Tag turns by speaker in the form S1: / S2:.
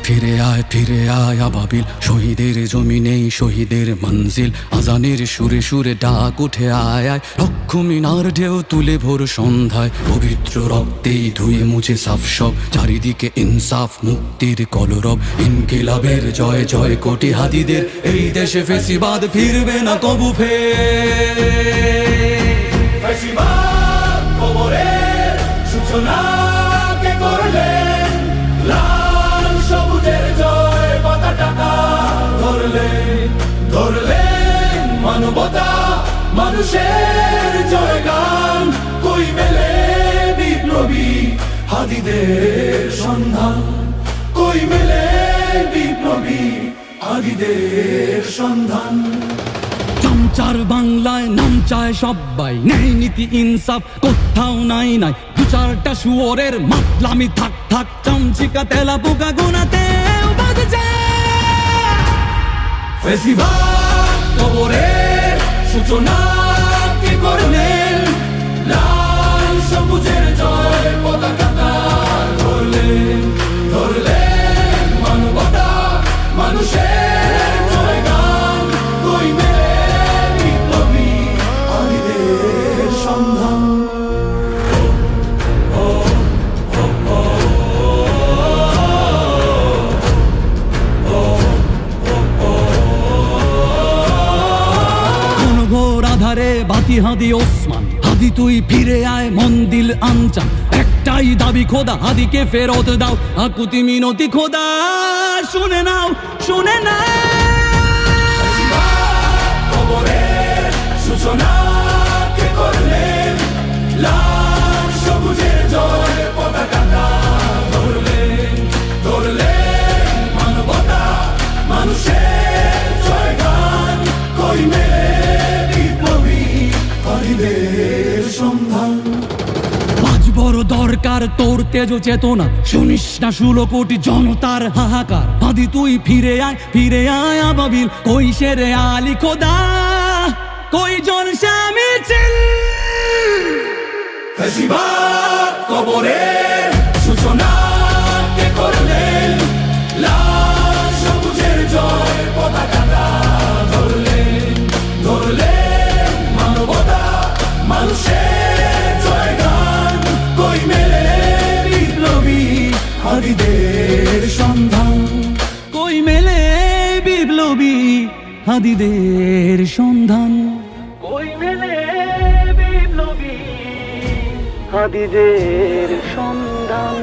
S1: ফিরে আয় আবাবিল, শহীদের জমিনেই শহীদের মঞ্জিল। আজানের সুরে সুরে ডাক উঠে আয় আয়, লক্ষ মিনার ঢেউ তুলে ভোর সন্ধ্যায়। পবিত্র রক্তেই ধুয়ে মুছে সাফ সব, চারিদিকে ইনসাফ মুক্তির কলরব। ইনকিলাবের জয় জয় কোটি হাদিদের, এই দেশে ফেসিবাদ ফিরবে না কবু
S2: ফেসিবাদ কবরের সূচনা কে করলেন, লাল সবুজের জয় পতাকা ধরলেন মানবতা মানুষের জয়গান। কই মেলে বিপ্লবী হাদিদের সন্ধান, কই মেলে বিপ্লবী হাদিদের সন্ধান।
S1: চামচার বাংলায় নাম চায় সবাই, ন্যায় নীতি ইনসাফ কোথাও নাই নাই। দু চারটা শুয়োরের মাতলামি থাক থাক, চামচিকা তেলা পোকা গোনাতে বাজছে।
S2: ফেসিবাদ কবরের সূচনা কে করলেন, লাল সবুজের জয় পতাকা ধরলেন মানবতা মানুষের জয়গান। কই মেলে বিপ্লবী হাদিদের সন্ধান।
S1: আধারে বাতি হাদি ওসমান, হাদি তুই ফিরে আয় মন দিল আনচান। একটাই দাবি খোদা, হাদিকে ফেরত দাও আকুতি মিনতি খোদা। শুনে নাও শুনে নাও।
S2: কবরের সূচনা কে করলেন, লাল সবুজের জয় পতাকা ধরলেন মানবতা মানুষের জয়গান। কই মেলে বিপ্লবী হাদিদের সন্ধান।
S1: আজ বড় দরকার তোর তেজ চেতনা, শুনিস না 16 কোটি জনতার হাহাকার। হাদি তুই ফিরে আয় আবাবিল, কই শেরে আলী খোদা, কই জলসা মিছিল।
S2: ফেসিবাদ কবরের সূচনা কে করলেন, লাল সবুজের জয় পতাকা ধরলেন মানবতা মানুষের জয়গান। কই মেলে বিপ্লবী হাদিদের সন্ধান,
S1: কই মেলে বিপ্লবী হাদিদের সন্ধান,
S3: কই মেলে বিপ্লবী হাদিদের সন্ধান।